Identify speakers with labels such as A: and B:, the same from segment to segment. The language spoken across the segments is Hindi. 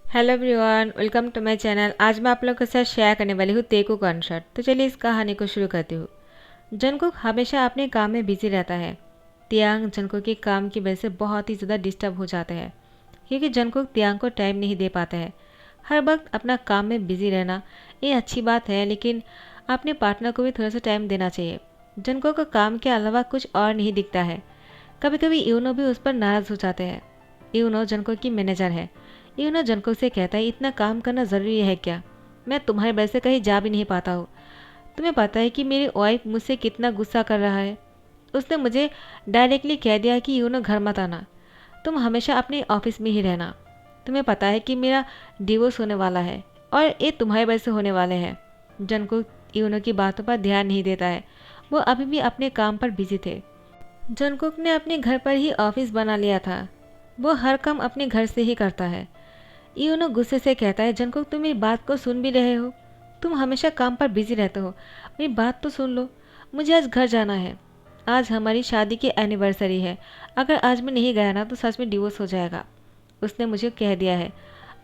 A: Hello everyone, welcome to my channel. आज मैं आप लोगों के साथ शेयर करने वाली हूँ तेकू कॉन्सर्ट। तो चलिए इस कहानी को शुरू करती हूँ। जंगकुक हमेशा अपने काम में बिजी रहता है। तियांग जंगकुक के काम की वजह से बहुत ही ज़्यादा डिस्टर्ब हो जाते हैं, क्योंकि जंगकुक तियांग को टाइम नहीं दे पाता है। हर वक्त अपना काम में बिजी रहना ये अच्छी बात है, लेकिन अपने पार्टनर को भी थोड़ा सा टाइम देना चाहिए। जंगकुक को काम के अलावा कुछ और नहीं दिखता है। कभी कभी यूनो भी उस पर नाराज़ हो जाते हैं। यूनो जंगकुक की मैनेजर है। यूनो जंगकुक से कहता है, इतना काम करना ज़रूरी है क्या? मैं तुम्हारे वजह से कहीं जा भी नहीं पाता हूँ। तुम्हें पता है कि मेरी वाइफ मुझसे कितना गुस्सा कर रहा है। उसने मुझे डायरेक्टली कह दिया कि यूनो घर मत आना, तुम हमेशा अपने ऑफिस में ही रहना। तुम्हें पता है कि मेरा डिवोर्स होने वाला है और ये तुम्हारी वजह से होने वाले हैं। जंगकुक यूनो की बातों पर ध्यान नहीं देता है। वो अभी भी अपने काम पर बिजी थे। जंगकुक ने अपने घर पर ही ऑफिस बना लिया था। वो हर काम अपने घर से ही करता है। यूनो गुस्से से कहता है, जंगकुक तुम मेरी बात को सुन भी रहे हो? तुम हमेशा काम पर बिजी रहते हो, मेरी बात तो सुन लो। मुझे आज घर जाना है। आज हमारी शादी की एनिवर्सरी है। अगर आज मैं नहीं गया ना तो सच में डिवोर्स हो जाएगा। उसने मुझे कह दिया है,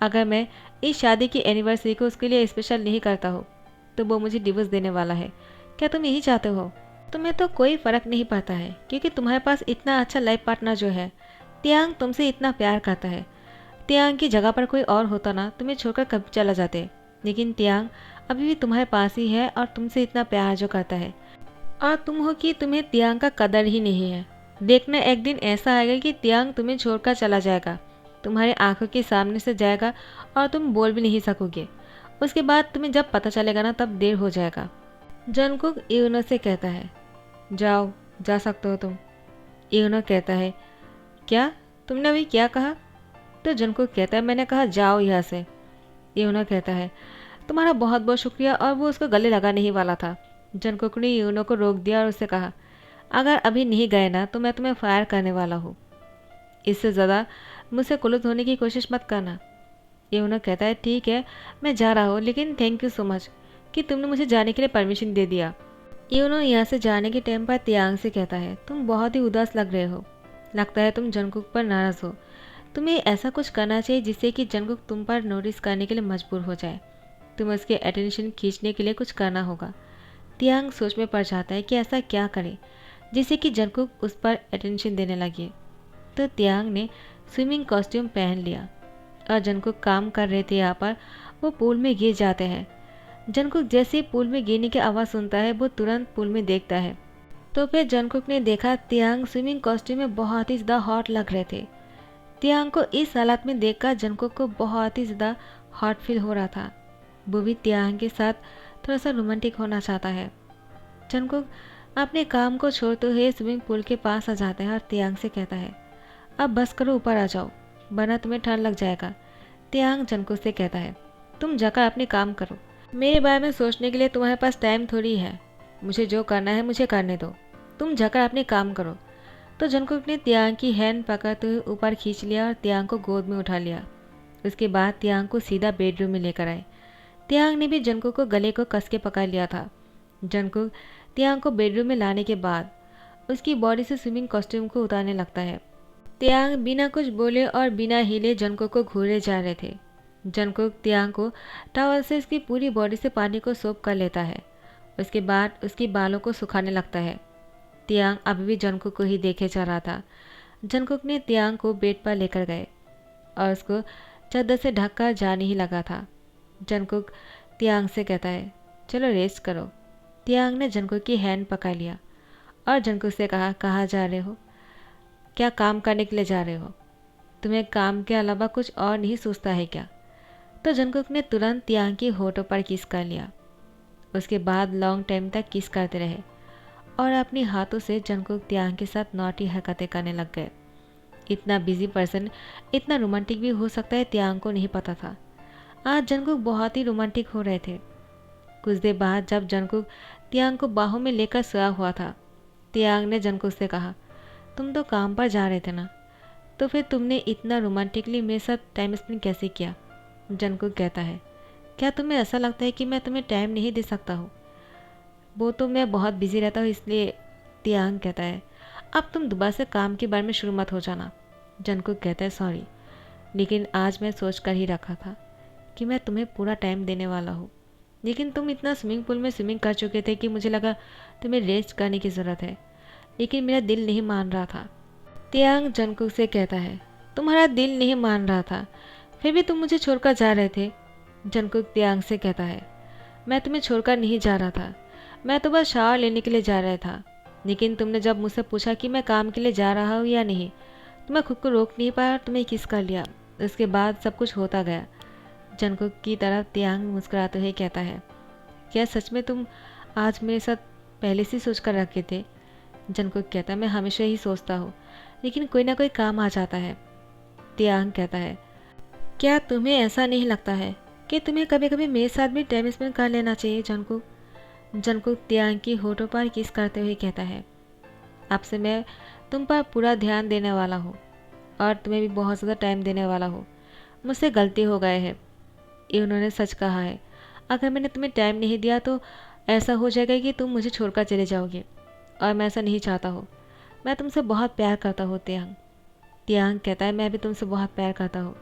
A: अगर मैं इस शादी की एनिवर्सरी को उसके लिए स्पेशल नहीं करता हूँ तो वो मुझे डिवोर्स देने वाला है। क्या तुम यही चाहते हो? तुम्हें तो कोई फ़र्क नहीं पड़ता है, क्योंकि तुम्हारे पास इतना अच्छा लाइफ पार्टनर जो है। तियांग तुमसे इतना प्यार करता है। तियांग की जगह पर कोई और होता ना तुम्हें छोड़कर कब चला जाते, लेकिन तियांग अभी भी तुम्हारे पास ही है और तुमसे इतना प्यार जो करता है। और तुम हो कि तुम्हें तियांग का कदर ही नहीं है। देखना एक दिन ऐसा आएगा कि तियांग तुम्हें छोड़कर चला जाएगा, तुम्हारे आंखों के सामने से जाएगा और तुम बोल भी नहीं सकोगे। उसके बाद तुम्हें जब पता चलेगा ना तब देर हो जाएगा। जंगकुक यूनो से कहता है, जाओ, जा सकते हो तुम। यूनो कहता है, क्या? तुमने अभी क्या कहा? तो जंगकुक कहता है, मैंने कहा जाओ यहाँ से। यूनो कहता है, तुम्हारा बहुत बहुत शुक्रिया, और वो उसको गले लगाने ही वाला था। जंगकुक ने यूनो को रोक दिया और उससे कहा, अगर अभी नहीं गए ना तो मैं तुम्हें फायर करने वाला हूँ। इससे ज़्यादा मुझसे कुलत होने की कोशिश मत करना। यूनो कहता है, ठीक है, मैं जा रहा हूँ, लेकिन थैंक यू सो मच कि तुमने मुझे जाने के लिए परमिशन दे दिया। यूनो यहाँ से जाने के टाइम पर तियांग से कहता है, तुम बहुत ही उदास लग रहे हो। लगता है तुम जंगकुक पर नाराज़ हो। तुम्हें ऐसा कुछ करना चाहिए जिससे कि जंगकुक तुम पर नोटिस करने के लिए मजबूर हो जाए। तुम्हें उसके अटेंशन खींचने के लिए कुछ करना होगा। तियांग सोच में पड़ जाता है कि ऐसा क्या करे जिससे कि जंगकुक उस पर अटेंशन देने लगे। तो तियांग ने स्विमिंग कॉस्ट्यूम पहन लिया और जंगकुक काम कर रहे थे यहाँ पर, वो पूल में गिर जाते हैं। जंगकुक जैसे ही पूल में गिरने की आवाज़ सुनता है वो तुरंत पूल में देखता है। तो फिर जंगकुक ने देखा तियांग स्विमिंग कॉस्ट्यूम में बहुत ही ज़्यादा हॉट लग रहे थे। तियांग को इस हालत में देखकर जंगकुक को बहुत ही ज़्यादा हॉट फील हो रहा था। वो भी तियांग के साथ थोड़ा सा रोमांटिक होना चाहता है। जंगकुक अपने काम को छोड़ते हुए स्विमिंग पूल के पास आ जाता है और तियांग से कहता है, अब बस करो, ऊपर आ जाओ, वरना तुम्हें ठंड लग जाएगा। तियांग जंगकुक से कहता है, तुम जाकर अपने काम करो, मेरे बारे में सोचने के लिए तुम्हारे पास टाइम थोड़ी है। मुझे जो करना है मुझे करने दो, तुम जाकर अपने काम करो। तो जंगकुक ने तियांग की हैंड पकड़ते हुए ऊपर खींच लिया और तियांग को गोद में उठा लिया। उसके बाद तियांग को सीधा बेडरूम में लेकर आए। तियांग ने भी जंगकुक को गले को कस के पकड़ लिया था। जंगकुक तियांग को बेडरूम में लाने के बाद उसकी बॉडी से स्विमिंग कॉस्ट्यूम को उतारने लगता है। तियांग बिना कुछ बोले और बिना हिले जंगकुक को घूरे जा रहे थे। जंगकुक तियांग को टॉवल से उसकी पूरी बॉडी से पानी को सोख कर लेता है। उसके बाद उसकी बालों को सुखाने लगता है। तियांग अभी भी जंगकुक को ही देखे जा रहा था। जंगकुक ने तियांग को बेड पर लेकर गए और उसको चादर से ढककर जाने ही लगा था। जंगकुक तियांग से कहता है, चलो रेस्ट करो। तियांग ने जंगकुक की हैंड पकड़ लिया और जंगकुक से कहा, कहाँ जा रहे हो? क्या काम करने के लिए जा रहे हो? तुम्हें काम के अलावा कुछ और नहीं सोचता है क्या? तो जंगकुक ने तुरंत तियांग की होठों पर किस कर लिया। उसके बाद लॉन्ग टाइम तक किस करते रहे और अपने हाथों से जंगकुक तियांग के साथ नॉटी हरकतें करने लग गए। इतना बिजी पर्सन इतना रोमांटिक भी हो सकता है, तियांग को नहीं पता था। आज जंगकुक बहुत ही रोमांटिक हो रहे थे। कुछ देर बाद जब जंगकुक तियांग को बाहों में लेकर सोया हुआ था, तियांग ने जंगकुक से कहा, तुम तो काम पर जा रहे थे ना, तो फिर तुमने इतना रोमांटिकली मेरे साथ टाइम स्पेंड कैसे किया? जंगकुक कहता है, क्या तुम्हें ऐसा लगता है कि मैं तुम्हें टाइम नहीं दे सकता हूँ? वो तो मैं बहुत बिजी रहता हूँ इसलिए। तियांग कहता है, अब तुम दोबारा से काम के बारे में शुरू मत हो जाना। जंगकुक कहता है, सॉरी, लेकिन आज मैं सोच कर ही रखा था कि मैं तुम्हें पूरा टाइम देने वाला हूँ, लेकिन तुम इतना स्विमिंग पूल में स्विमिंग कर चुके थे कि मुझे लगा तुम्हें रेस्ट करने की ज़रूरत है, लेकिन मेरा दिल नहीं मान रहा था। तियांग जंगकुक से कहता है, तुम्हारा दिल नहीं मान रहा था, फिर भी तुम मुझे छोड़कर जा रहे थे। जंगकुक तियांग से कहता है, मैं तुम्हें छोड़कर नहीं जा रहा था, मैं तो बस शावर लेने के लिए जा रहा था, लेकिन तुमने जब मुझसे पूछा कि मैं काम के लिए जा रहा हूँ या नहीं, तो मैं खुद को रोक नहीं पाया और तुम्हें किस कर लिया। उसके बाद सब कुछ होता गया। जंगकुक की तरफ तियांग मुस्कुराते हुए कहता है, क्या सच में तुम आज मेरे साथ पहले से सोच कर रखे थे? जंगकुक कहता है, मैं हमेशा ही सोचता हूँ, लेकिन कोई ना कोई काम आ जाता है। तियांग कहता है, क्या तुम्हें ऐसा नहीं लगता है कि तुम्हें कभी कभी मेरे साथ भी टाइम स्पेंड कर लेना चाहिए जंगकुक? जंगकुक तियांग की होठों पर किस करते हुए कहता है, अब से मैं तुम पर पूरा ध्यान देने वाला हूँ और तुम्हें भी बहुत ज़्यादा टाइम देने वाला हूँ। मुझसे गलती हो गए है, ये उन्होंने सच कहा है। अगर मैंने तुम्हें टाइम नहीं दिया तो ऐसा हो जाएगा कि तुम मुझे छोड़कर चले जाओगे, और मैं ऐसा नहीं चाहता हूँ। मैं तुमसे बहुत प्यार करता हूँ तियांग। तियांग कहता है, मैं भी तुमसे बहुत प्यार करता हूँ।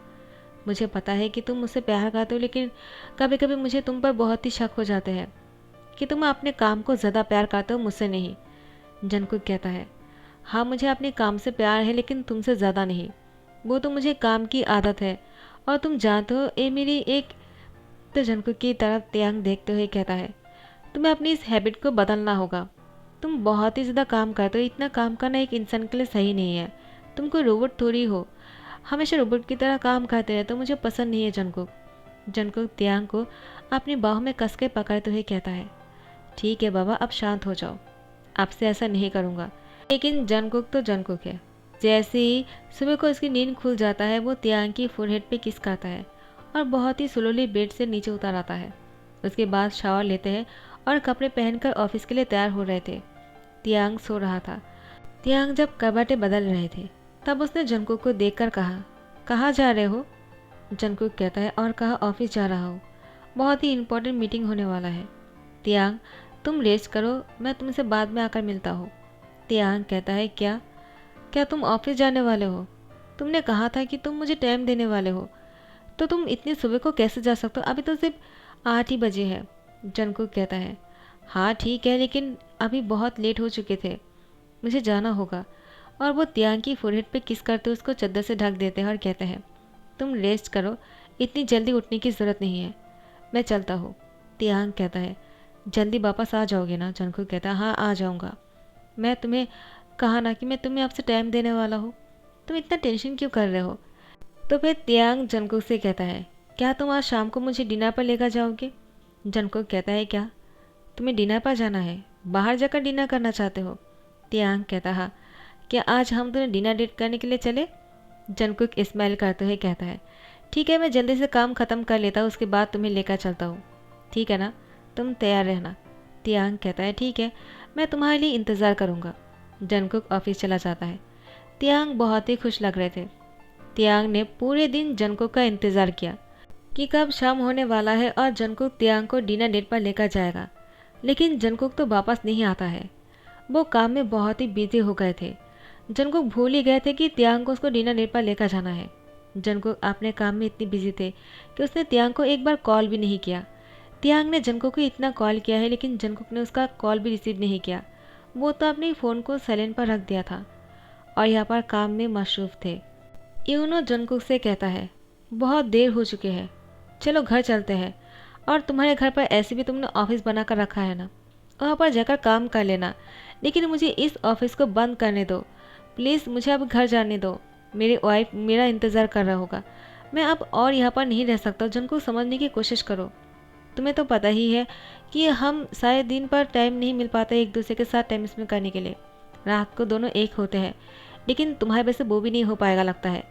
A: मुझे पता है कि तुम मुझसे प्यार करते हो, लेकिन कभी कभी मुझे तुम पर बहुत ही शक हो जाते हैं कि तुम अपने काम को ज़्यादा प्यार करते हो, मुझसे नहीं। जंगकुक कहता है, हाँ मुझे अपने काम से प्यार है, लेकिन तुमसे ज़्यादा नहीं। वो तो मुझे काम की आदत है और तुम जानते हो ये मेरी एक। तो जंगकुक की तरफ तियांग देखते हुए कहता है, तुम्हें अपनी इस हैबिट को बदलना होगा। तुम बहुत ही ज़्यादा काम करते हो, इतना काम करना एक इंसान के लिए सही नहीं है। तुम कोई रोबोट थोड़ी हो, हमेशा रोबोट की तरह काम करते रहते हो, मुझे पसंद नहीं है जंगकुक। जंगकुक तियांग को अपनी बाहों में कस के पकड़ते हुए कहता है, ठीक है बाबा, अब शांत हो जाओ, आपसे ऐसा नहीं करूँगा। लेकिन जंगकुक तो जंगकुक है। जैसे ही सुबह को उसकी नींद खुल जाता है, वो तियांग की फोरहेड पे किस करता है और बहुत ही स्लोली बेड से नीचे उतर आता है। उसके बाद शावर लेते हैं और कपड़े पहनकर ऑफिस के लिए तैयार हो रहे थे। तियांग सो रहा था। तियांग जब कबाटे बदल रहे थे, तब उसने जंगकुक को देखकर कहा, कहाँ जा रहे हो? जंगकुक कहता है, और कहा ऑफिस जा रहा हूँ, बहुत ही इम्पोर्टेंट मीटिंग होने वाला है। तियांग, तुम रेस्ट करो, मैं तुमसे बाद में आकर मिलता हूँ। तियांग कहता है, क्या क्या तुम ऑफिस जाने वाले हो? तुमने कहा था कि तुम मुझे टाइम देने वाले हो, तो तुम इतनी सुबह को कैसे जा सकते हो? अभी तो सिर्फ 8 ही बजे है। जंगकुक कहता है, हाँ ठीक है, लेकिन अभी बहुत लेट हो चुके थे, मुझे जाना होगा। और वो तियांग की फोरहेड पे किस करते उसको चादर से ढक देते हैं और कहते हैं, तुम रेस्ट करो, इतनी जल्दी उठने की ज़रूरत नहीं है, मैं चलता हूँ। तियांग कहता है, जल्दी वापस आ जाओगे ना? जंगकुक कहता है, हाँ आ जाऊँगा। मैं तुम्हें कहा ना कि मैं तुम्हें आपसे टाइम देने वाला हूँ, तुम इतना टेंशन क्यों कर रहे हो? तो फिर तियांग जंगकुक से कहता है, क्या तुम आज शाम को मुझे डिनर पर लेकर जाओगे? जंगकुक कहता है, क्या तुम्हें डिनर पर जाना है? बाहर जाकर डिनर करना चाहते हो? तियांग कहता है, हाँ, क्या आज हम तुम्हें डिनर डेट करने के लिए चले? जंगकुक स्माइल करते हुए कहता है, ठीक है, मैं जल्दी से काम ख़त्म कर लेता हूँ, उसके बाद तुम्हें लेकर चलता हूँ, ठीक है ना? तुम तैयार रहना। तियांग कहता है, ठीक है, मैं तुम्हारे लिए इंतज़ार करूँगा। जंगकुक ऑफिस चला जाता है। तियांग बहुत ही खुश लग रहे थे। तियांग ने पूरे दिन जंगकुक का इंतज़ार किया कि कब शाम होने वाला है और जंगकुक तियांग को डिनर डेट पर लेकर जाएगा, लेकिन जंगकुक तो वापस नहीं आता है। वो काम में बहुत ही बिजी हो गए थे। जंगकुक भूल ही गए थे कि तियांग को उसको डिनर डेट पर लेकर जाना है। जंगकुक अपने काम में इतनी बिजी थे कि उसने तियांग को एक बार कॉल भी नहीं किया। तियांग ने जंगकुक को इतना कॉल किया है, लेकिन जंगकुक ने उसका कॉल भी रिसीव नहीं किया। वो तो अपने फ़ोन को साइलेंट पर रख दिया था और यहाँ पर काम में मशरूफ़ थे। यूनो जंगकुक से कहता है, बहुत देर हो चुकी है, चलो घर चलते हैं, और तुम्हारे घर पर ऐसे भी तुमने ऑफिस बना कर रखा है ना, वहाँ पर जाकर काम कर लेना, लेकिन मुझे इस ऑफिस को बंद करने दो प्लीज़, मुझे अब घर जाने दो, मेरी वाइफ मेरा इंतज़ार कर रहा होगा, मैं अब और यहाँ पर नहीं रह सकता। जंगकुक समझने की कोशिश करो, तुम्हें तो पता ही है कि हम सारे दिन पर टाइम नहीं मिल पाता एक दूसरे के साथ टाइम स्पेंड करने के लिए, रात को दोनों एक होते हैं, लेकिन तुम्हारे वजह से वो भी नहीं हो पाएगा लगता है।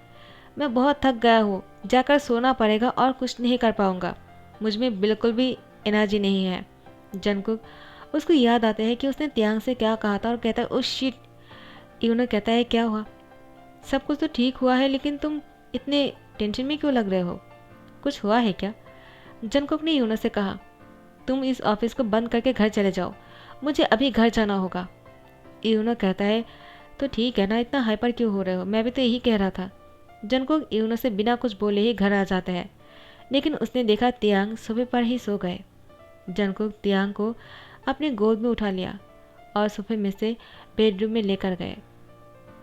A: मैं बहुत थक गया हूँ, जाकर सोना पड़ेगा और कुछ नहीं कर पाऊँगा, मुझ में बिल्कुल भी एनर्जी नहीं है। जंगकुक उसको याद आते हैं कि उसने तियांग से क्या कहा था और कहता है, ओह शिट। यूनो कहता है, क्या हुआ? सब कुछ तो ठीक हुआ है, लेकिन तुम इतने टेंशन में क्यों लग रहे हो, कुछ हुआ है क्या? जंगकुक ने यूनो से कहा, तुम इस ऑफिस को बंद करके घर चले जाओ, मुझे अभी घर जाना होगा। यूनो कहता है, तो ठीक है ना, इतना हाइपर क्यों हो रहे हो, मैं भी तो यही कह रहा था। जंगकुक यूनो से बिना कुछ बोले ही घर आ जाता है, लेकिन उसने देखा तियांग सोफे पर ही सो गए। जंगकुक तियांग को अपनी गोद में उठा लिया और सोफे में से बेडरूम में लेकर गए।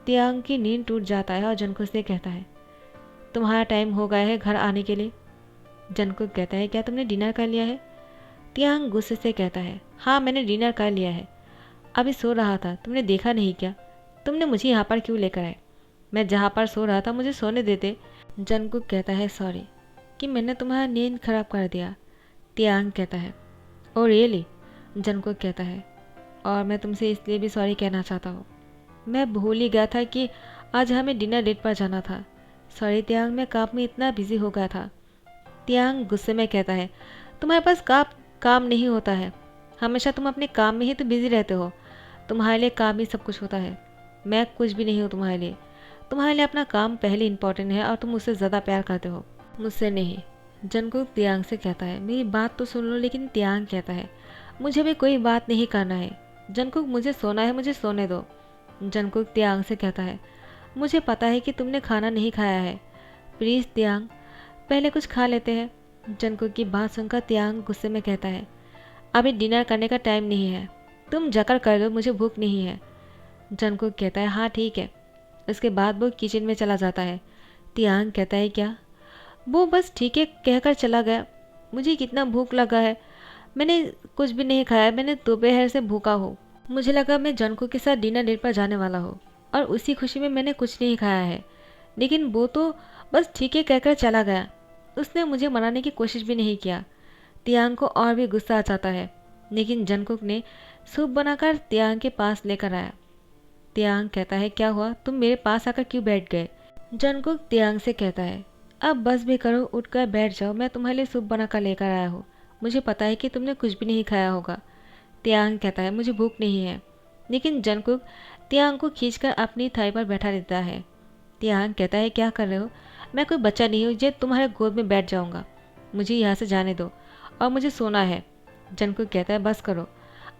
A: तियांग की नींद टूट जाता है और जंगकुक से कहता है, तुम्हारा टाइम हो गया है घर आने के लिए। जंगकुक कहता है, क्या तुमने डिनर कर लिया है? तियांग गुस्से से कहता है, हाँ मैंने डिनर कर लिया है, अभी सो रहा था, तुमने देखा नहीं क्या? तुमने मुझे यहाँ पर क्यों लेकर आए? मैं जहाँ पर सो रहा था मुझे सोने देते। जंगकुक कहता है, सॉरी कि मैंने तुम्हारा नींद खराब कर दिया। तियांग कहता है, ओ रियली? जंगकुक कहता है, और मैं तुमसे इसलिए भी सॉरी कहना चाहता हूँ, मैं भूल ही गया था कि आज हमें डिनर डेट पर जाना था। सॉरी तियांग, मैं काम में इतना बिजी हो गया था। तियांग गुस्से में कहता है, तुम्हारे पास काम नहीं होता है, हमेशा तुम अपने काम में ही तो बिजी रहते हो, तुम्हारे लिए काम ही सब कुछ होता है। मैं कुछ भी नहीं हूँ तुम्हारे लिए अपना काम पहले इंपॉर्टेंट है और तुम मुझसे ज़्यादा प्यार करते हो, मुझसे नहीं। जंगकुक तियांग से कहता है, मेरी बात तो सुन लो। लेकिन तियांग कहता है, मुझे भी कोई बात नहीं करना है। जंगकुक, मुझे सोना है, मुझे सोने दो। जंगकुक तियांग से कहता है, मुझे पता है कि तुमने खाना नहीं खाया है, प्लीज़ तियांग पहले कुछ खा लेते हैं। जंगकुक की बात सुनकर तियांग गुस्से में कहता है, अभी डिनर करने का टाइम नहीं है, तुम जाकर कर लो, मुझे भूख नहीं है। जंगकुक कहता है, हाँ ठीक है। उसके बाद वो किचन में चला जाता है। तियांग कहता है, क्या? वो बस ठीक है कहकर चला गया। मुझे कितना भूख लगा है, मैंने कुछ भी नहीं खाया, मैंने दोपहर से भूखा हूँ। मुझे लगा मैं जंगकुक के साथ डिनर डेट पर जाने वाला हूँ और उसी खुशी में मैंने कुछ नहीं खाया है, लेकिन वो तो बस ठीक है कहकर चला गया, उसने मुझे मनाने की कोशिश भी नहीं किया। तियांग को और भी गुस्सा आ जाता है, लेकिन जंगकुक ने सूप बनाकर तियांग के पास लेकर आया। तियांग कहता है, क्या हुआ, तुम मेरे पास आकर क्यों बैठ गए? जंगकुक तियांग से कहता है, अब बस भी करो, उठकर बैठ जाओ, मैं तुम्हारे लिए सूप बनाकर लेकर आया हूँ, मुझे पता है कि तुमने कुछ भी नहीं खाया होगा। तियांग कहता है, मुझे भूख नहीं है। लेकिन जंगकुक तियांग को खींचकर अपनी थाई पर बैठा देता है। तियांग कहता है, क्या कर रहे हो? मैं कोई बच्चा नहीं हूँ जो तुम्हारे गोद में बैठ जाऊँगा, मुझे यहाँ से जाने दो और मुझे सोना है। जंगकुक कहता है, बस करो,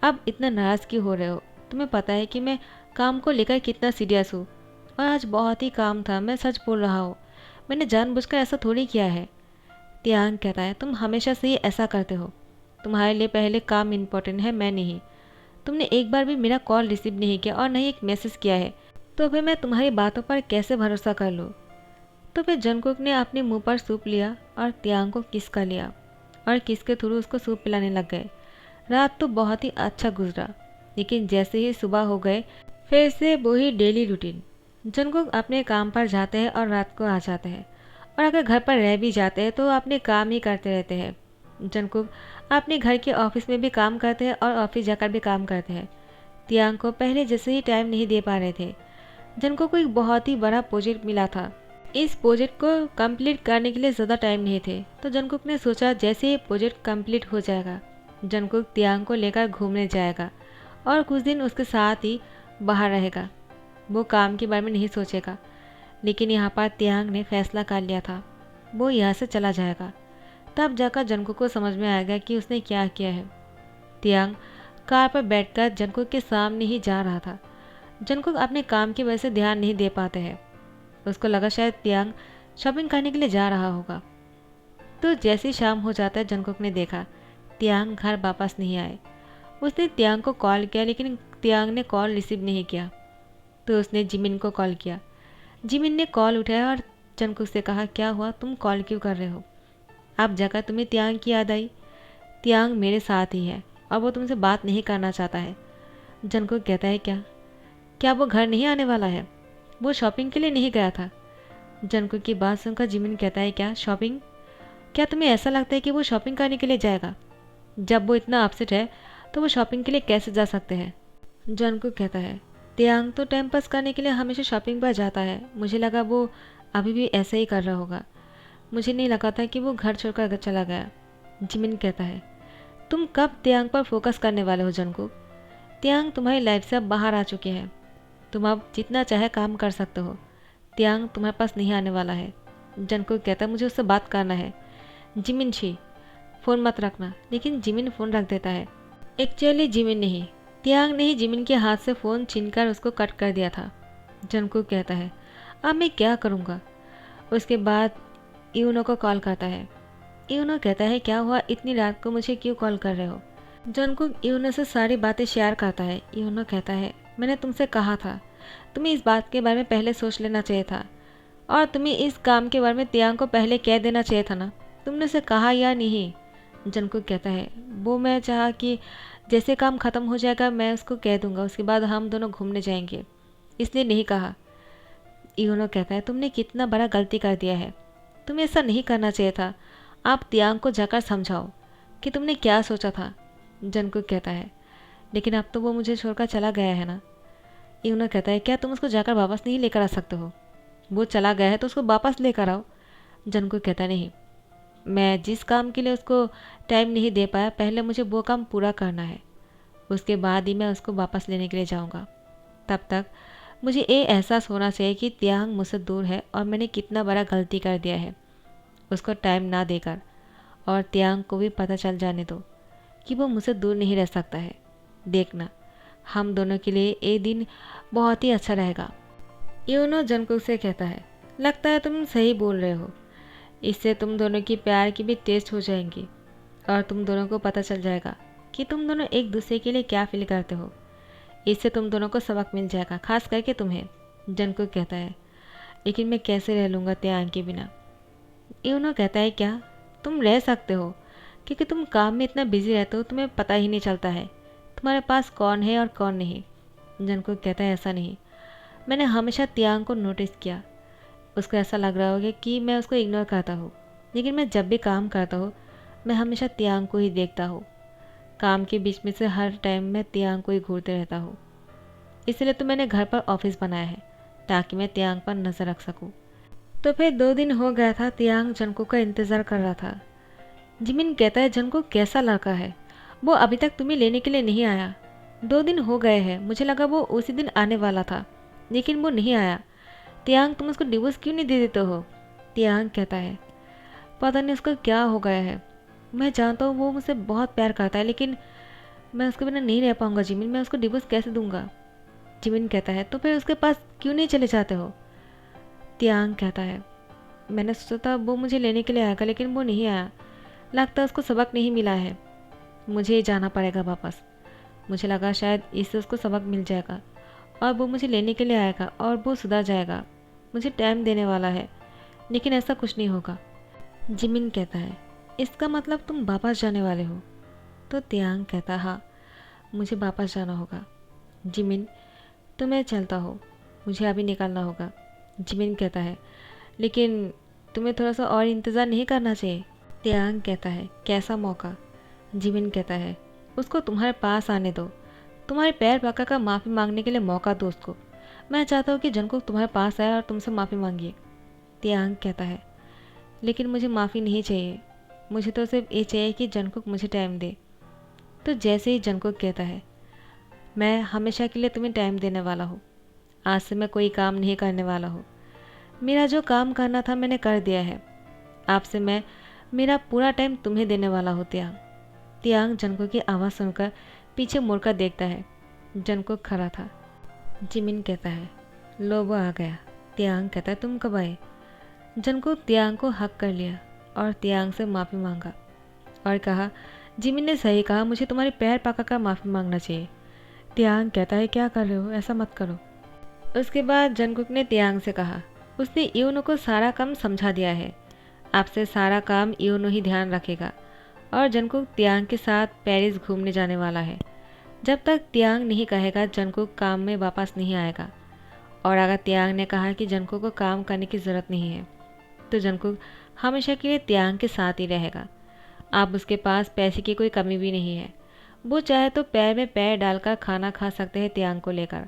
A: अब इतना नाराज़ क्यों हो रहे हो? तुम्हें पता है कि मैं काम को लेकर कितना सीरियस हूँ और आज बहुत ही काम था, मैं सच बोल रहा हूँ, मैंने जानबूझकर ऐसा थोड़ी किया है। तियांग कहता है, तुम हमेशा से ही ऐसा करते हो, तुम्हारे लिए पहले काम इम्पोर्टेंट है, मैं नहीं। तुमने एक बार भी मेरा कॉल रिसीव नहीं किया और नहीं एक मैसेज किया है, तो फिर मैं तुम्हारी बातों पर कैसे भरोसा कर लूँ? तो फिर जंगकुक ने अपने मुंह पर सूप लिया और तियांग को किस कर लिया और किस के थ्रू उसको सूप पिलाने लग गए। रात तो बहुत ही अच्छा गुजरा, लेकिन जैसे ही सुबह हो गए फिर से वही डेली रूटीन। जंगकुक अपने काम पर जाते हैं और रात को आ जाते हैं, और अगर घर पर रह भी जाते हैं तो अपने काम ही करते रहते हैं। जंगकुक अपने घर के ऑफिस में भी काम करते हैं और ऑफिस जाकर भी काम करते हैं। तियांग को पहले जैसे ही टाइम नहीं दे पा रहे थे। जंगकुक को एक बहुत ही बड़ा प्रोजेक्ट मिला था, इस प्रोजेक्ट को कंप्लीट करने के लिए ज़्यादा टाइम नहीं थे, तो जंगकुक ने सोचा जैसे ही प्रोजेक्ट कंप्लीट हो जाएगा जंगकुक तियांग को लेकर घूमने जाएगा और कुछ दिन उसके साथ ही बाहर रहेगा। वो काम के बारे में नहीं सोचेगा, लेकिन यहाँ पर तियांग ने फैसला कर लिया था, वो यहाँ से चला जाएगा। तब जाकर जंगकुक को समझ में आएगा कि उसने क्या किया है। तियांग कार पर बैठकर जंगकुक के सामने ही जा रहा था। जंगकुक अपने काम की वजह से ध्यान नहीं दे पाते हैं। उसको लगा शायद तियांग शॉपिंग करने के लिए जा रहा होगा। तो जैसे ही शाम हो जाता है जंगकुक ने देखा तियांग घर वापस नहीं आए। उसने तियांग को कॉल किया, लेकिन तियांग ने कॉल रिसीव नहीं किया। तो उसने जिमिन को कॉल किया। जिमिन ने कॉल उठाया और जंगकुक से कहा, क्या हुआ, तुम कॉल क्यों कर रहे हो? अब जाकर तुम्हें तियांग की याद आई? तियांग मेरे साथ ही है और वो तुमसे बात नहीं करना चाहता है। जंगकुक कहता है, क्या वो घर नहीं आने वाला है? वो शॉपिंग के लिए नहीं गया था। जंगकुक की बात सुनकर जिमिन कहता है, क्या शॉपिंग? क्या तुम्हें ऐसा लगता है कि वो शॉपिंग करने के लिए जाएगा? जब वो इतना अपसेट है तो वो शॉपिंग के लिए कैसे जा सकते हैं? जंगकुक कहता है, तियांग तो टाइम पास करने के लिए हमेशा शॉपिंग पर जाता है, मुझे लगा वो अभी भी ऐसा ही कर रहा होगा, मुझे नहीं लगा था कि वो घर छोड़कर चला गया। जिमिन कहता है, तुम कब तियांग पर फोकस करने वाले हो जंगकुक? तियांग तुम्हारी लाइफ से अब बाहर आ चुके हैं, तुम अब जितना चाहे काम कर सकते हो, तियांग तुम्हारे पास नहीं आने वाला है। जंगकुक कहता है, मुझे उससे बात करना है। जिमिन छी, फ़ोन मत रखना। लेकिन जिमिन फ़ोन रख देता है। एक्चुअली जिमिन नहीं, तियांग ने ही जिमिन के हाथ से फ़ोन छीनकर उसको कट कर दिया था। जंगकुक कहता है, अब मैं क्या करूँगा? उसके बाद यूनो को कॉल करता है। यूनो कहता है क्या हुआ, इतनी रात को मुझे क्यों कॉल कर रहे हो। जंगकुक यूनो से सारी बातें शेयर करता है। यूनो कहता है मैंने तुमसे कहा था, तुम्हें इस बात के बारे में पहले सोच लेना चाहिए था, और तुम्हें इस काम के बारे में तियांग को पहले कह देना चाहिए था ना, तुमने उसे कहा या नहीं। जंगकुक कहता है वो मैं चाहा कि जैसे काम ख़त्म हो जाएगा मैं उसको कह दूंगा, उसके बाद हम दोनों घूमने जाएंगे, इसलिए नहीं कहा। यूनो कहता है तुमने कितना बड़ा गलती कर दिया है, तुम्हें ऐसा नहीं करना चाहिए था, आप तियांग को जाकर समझाओ कि तुमने क्या सोचा था। जंगकुक कहता है लेकिन अब तो वो मुझे छोड़कर चला गया है ना। यूनो कहता है क्या तुम उसको जाकर वापस नहीं लेकर आ सकते हो, वो चला गया है तो उसको वापस लेकर आओ। जंगकुक कहता नहीं, मैं जिस काम के लिए उसको टाइम नहीं दे पाया, पहले मुझे वो काम पूरा करना है, उसके बाद ही मैं उसको वापस लेने के लिए जाऊंगा। तब तक मुझे ये एहसास होना चाहिए कि तियांग मुझसे दूर है और मैंने कितना बड़ा गलती कर दिया है उसको टाइम ना देकर, और तियांग को भी पता चल जाने दो कि वो मुझसे दूर नहीं रह सकता है। देखना हम दोनों के लिए ये दिन बहुत ही अच्छा रहेगा। यूनो जंगकुक से कहता है लगता है तुम सही बोल रहे हो, इससे तुम दोनों की प्यार की भी टेस्ट हो जाएंगी और तुम दोनों को पता चल जाएगा कि तुम दोनों एक दूसरे के लिए क्या फील करते हो, इससे तुम दोनों को सबक मिल जाएगा, खास करके तुम्हें। जंगकुक कहता है लेकिन मैं कैसे रह लूँगा तियांग के बिना। यूनो कहता है क्या तुम रह सकते हो, क्योंकि तुम काम में इतना बिजी रहते हो तुम्हें पता ही नहीं चलता है तुम्हारे पास कौन है और कौन नहीं। जंगकुक कहता है ऐसा नहीं, मैंने हमेशा तियांग को नोटिस किया, उसको ऐसा लग रहा होगा कि मैं उसको इग्नोर करता हूँ, लेकिन मैं जब भी काम करता हूँ मैं हमेशा तियांग को ही देखता हूँ, काम के बीच में से हर टाइम मैं तियांग को ही घूरते रहता हूँ, इसलिए तो मैंने घर पर ऑफिस बनाया है ताकि मैं तियांग पर नज़र रख सकूँ। तो फिर 2 दिन हो गया था, तियांग जंगकुक का इंतज़ार कर रहा था। जिमिन कहता है जंगकुक कैसा लड़का है, वो अभी तक तुम्हें लेने के लिए नहीं आया, 2 दिन हो गए हैं, मुझे लगा वो उसी दिन आने वाला था लेकिन वो नहीं आया। तियांग तुम उसको डिवोर्स क्यों नहीं दे देते हो। तियांग कहता है पता नहीं उसका क्या हो गया है, मैं जानता हूँ वो मुझसे बहुत प्यार करता है लेकिन मैं उसके बिना नहीं रह पाऊंगा जिमिन, मैं उसको डिवोर्स कैसे दूंगा। जिमिन कहता है तो फिर उसके पास क्यों नहीं चले जाते हो। तियांग कहता है मैंने सोचा था वो मुझे लेने के लिए आएगा लेकिन वो नहीं आया, लगता है उसको सबक नहीं मिला है, मुझे ही जाना पड़ेगा वापस। मुझे लगा शायद इससे उसको सबक मिल जाएगा और वो मुझे लेने के लिए आएगा और वो सुधर जाएगा, मुझे टाइम देने वाला है, लेकिन ऐसा कुछ नहीं होगा। जिमिन कहता है इसका मतलब तुम वापस जाने वाले हो। तो तियांग कहता हाँ मुझे वापस जाना होगा। जिमिन तो मैं चलता हूँ, मुझे अभी निकलना होगा। जिमिन कहता है लेकिन तुम्हें थोड़ा सा और इंतज़ार नहीं करना चाहिए। तियांग कहता है कैसा मौका। जिमिन कहता है उसको तुम्हारे पास आने दो, तुम्हारे पैर पकड़ कर माफ़ी मांगने के लिए मौका दो उसको, मैं चाहता हूँ कि जंगकुक तुम्हारे पास आए और तुमसे माफ़ी मांगिए। तियांग कहता है लेकिन मुझे माफ़ी नहीं चाहिए, मुझे तो सिर्फ ये चाहिए कि जंगकुक मुझे टाइम दे। तो जैसे ही जंगकुक कहता है मैं हमेशा के लिए तुम्हें टाइम देने वाला हूँ, आज से मैं कोई काम नहीं करने वाला हूँ, मेरा जो काम करना था मैंने कर दिया है, आपसे मैं मेरा पूरा टाइम तुम्हें देने वाला हूँ तियांग। तियांग जंगकुक की आवाज़ सुनकर पीछे मुड़कर देखता है, जंगकुक खड़ा था। जिमिन कहता है लो वो आ गया। तियांग कहता है तुम कब आए। जंगकुक तियांग को हक कर लिया और तियांग से माफ़ी मांगा और कहा जिमिन ने सही कहा, मुझे तुम्हारे पैर पकड़कर माफ़ी मांगना चाहिए। तियांग कहता है क्या कर रहे हो, ऐसा मत करो। उसके बाद जंगकुक ने तियांग से कहा उसने यूनो को सारा काम समझा दिया है, आपसे सारा काम यूनो ही ध्यान रखेगा, और जंगकुक तियांग के साथ पेरिस घूमने जाने वाला है। जब तक तियांग नहीं कहेगा जंगकुक काम में वापस नहीं आएगा, और अगर तियांग ने कहा कि जंगकुक को काम करने की ज़रूरत नहीं है तो जंगकुक हमेशा के लिए तियांग के साथ ही रहेगा। अब उसके पास पैसे की कोई कमी भी नहीं है, वो चाहे तो पैर में पैर डालकर खाना खा सकते हैं तियांग को लेकर,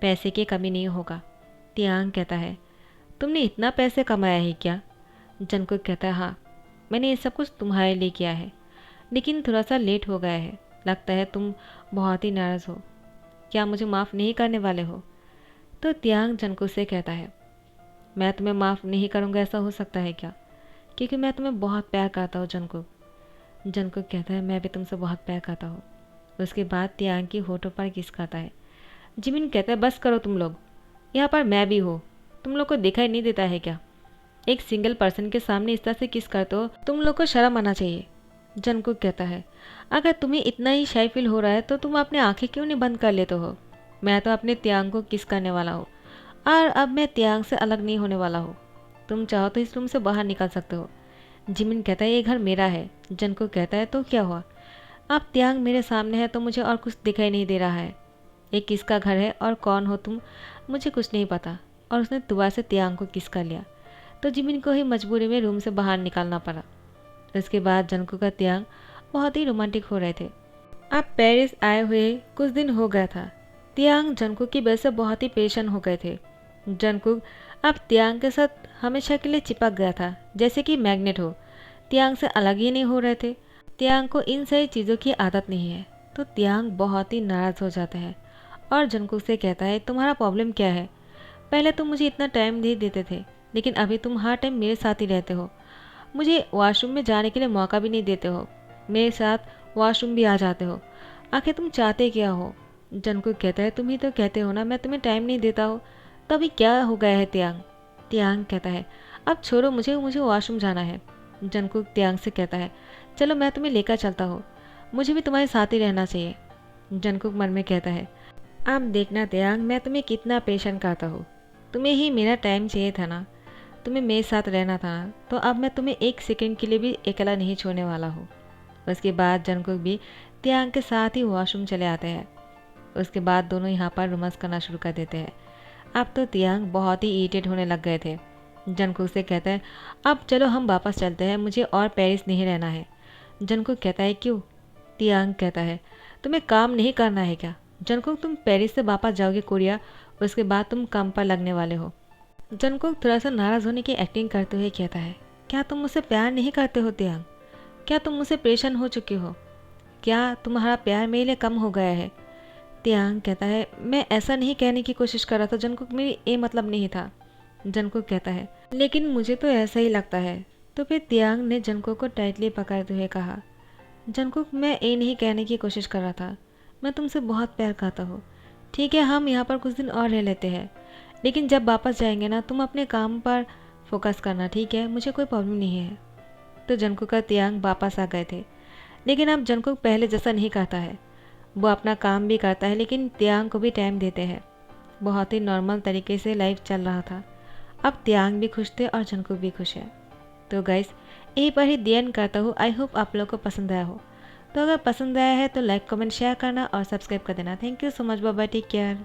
A: पैसे की कमी नहीं होगा। तियांग कहता है तुमने इतना पैसे कमाया है क्या। जंगकुक कहता है हाँ मैंने ये सब कुछ तुम्हारे लिए किया है, लेकिन थोड़ा सा लेट हो गया है, लगता है तुम बहुत ही नाराज़ हो, क्या मुझे माफ़ नहीं करने वाले हो। तो तियांग जंगकुक से कहता है मैं तुम्हें माफ़ नहीं करूँगा, ऐसा हो सकता है क्या, क्योंकि मैं तुम्हें बहुत प्यार करता हूँ जंगकुक। जंगकुक कहता है मैं भी तुमसे बहुत प्यार करता हूँ। उसके बाद तियांग की होठों पर किस करता है। जिमिन कहता है बस करो तुम लोग, यहाँ पर मैं भी हूँ, तुम लोग को दिखाई नहीं देता है क्या। एक सिंगल पर्सन के सामने इस तरह से किस करते हो, तुम लोग को शर्म आना चाहिए। जंगकुक कहता है, अगर तुम्हें इतना ही शाय फील हो रहा है तो तुम अपने आंखें क्यों नहीं बंद कर लेते हो। मैं तो अपने त्यांग को किस करने वाला हूँ और अब मैं त्यांग से अलग नहीं होने वाला हूँ। तुम चाहो तो इस रूम से बाहर निकल सकते हो। जिमिन कहता है, ये घर मेरा है। जंगकुक कहता है, तो क्या हुआ, अब त्यांग मेरे सामने है तो मुझे और कुछ दिखाई नहीं दे रहा है। ये किसका घर है और कौन हो तुम, मुझे कुछ नहीं पता। और उसने दोबारा से त्यांग को किस कर लिया तो जिमिन को ही मजबूरी में रूम से बाहर निकालना पड़ा। इसके बाद जंगकुक का त्यांग बहुत ही रोमांटिक हो रहे थे। अब पेरिस आए हुए कुछ दिन हो गया था। त्यांग जंगकुक की वजह से बहुत ही परेशान हो गए थे। जंगकुक अब त्यांग के साथ हमेशा के लिए चिपक गया था, जैसे कि मैग्नेट हो। त्यांग से अलग ही नहीं हो रहे थे। त्यांग को इन सारी चीज़ों की आदत नहीं है, तो त्यांग बहुत ही नाराज़ हो जाता है और जंगकुक से कहता है, तुम्हारा प्रॉब्लम क्या है। पहले तुम मुझे इतना टाइम नहीं देते थे, लेकिन अभी तुम हर टाइम मेरे साथ ही रहते हो। मुझे वॉशरूम में जाने के लिए मौका भी नहीं देते हो, मेरे साथ वॉशरूम भी आ जाते हो। आखिर तुम चाहते क्या हो। जंगकुक कहता है, तुम ही तो कहते हो ना मैं तुम्हें टाइम नहीं देता हो, तो अभी क्या हो गया है त्यांग। त्यांग कहता है, अब छोड़ो मुझे मुझे वॉशरूम जाना है। जंगकुक त्यांग से कहता है, चलो मैं तुम्हें लेकर चलता हूँ, मुझे भी तुम्हारे साथ ही रहना चाहिए। जंगकुक मन में कहता है, अब देखना त्यांग मैं तुम्हें कितना पेशेंट करता हूँ। तुम्हें ही मेरा टाइम चाहिए था ना, तुम्हें मेरे साथ रहना था ना, तो अब मैं तुम्हें एक सेकंड के लिए भी अकेला नहीं छोड़ने वाला हूँ। उसके बाद जंगकुक भी त्यांग के साथ ही वॉशरूम चले आते हैं। उसके बाद दोनों यहाँ पर रोमांस करना शुरू कर देते हैं। अब तो त्यांग बहुत ही इरिटेट होने लग गए थे। जंगकुक से कहता है, अब चलो हम वापस चलते हैं, मुझे और पेरिस नहीं रहना है। जंगकुक कहता है, क्यों। त्यांग कहता है, तुम्हें काम नहीं करना है क्या। जंगकुक, तुम पेरिस से वापस जाओगे कोरिया, उसके बाद तुम काम पर लगने वाले हो। जंगकुक थोड़ा सा नाराज़ होने की एक्टिंग करते हुए कहता है, क्या तुम मुझसे प्यार नहीं करते हो त्यांग। क्या तुम मुझसे परेशान हो चुके हो। क्या तुम्हारा प्यार मेरे लिए कम हो गया है। त्यांग कहता है, मैं ऐसा नहीं कहने की कोशिश कर रहा था जंगकुक, मेरी ये मतलब नहीं था। जंगकुक कहता है, लेकिन मुझे तो ऐसा ही लगता है। तो फिर त्यांग ने जंगकुक को टाइटली पकड़ते हुए कहा, जंगकुक मैं ये नहीं कहने की कोशिश कर रहा था, मैं तुमसे बहुत प्यार करता हूँ। ठीक है, हम यहाँ पर कुछ दिन और रह लेते हैं, लेकिन जब वापस जाएंगे ना तुम अपने काम पर फोकस करना, ठीक है, मुझे कोई प्रॉब्लम नहीं है। तो जंगकुक का त्यांग वापस आ गए थे, लेकिन अब जंगकुक पहले जैसा नहीं करता है। वो अपना काम भी करता है लेकिन त्यांग को भी टाइम देते हैं। बहुत ही नॉर्मल तरीके से लाइफ चल रहा था। अब त्यांग भी खुश थे और जंगकुक भी खुश है। तो गाइस यहीं पर ही दी एंड करता हूँ। आई होप आप लोगों को पसंद आया हो। तो अगर पसंद आया है तो लाइक कमेंट शेयर करना और सब्सक्राइब कर देना। Thank you so much, bye bye, take care.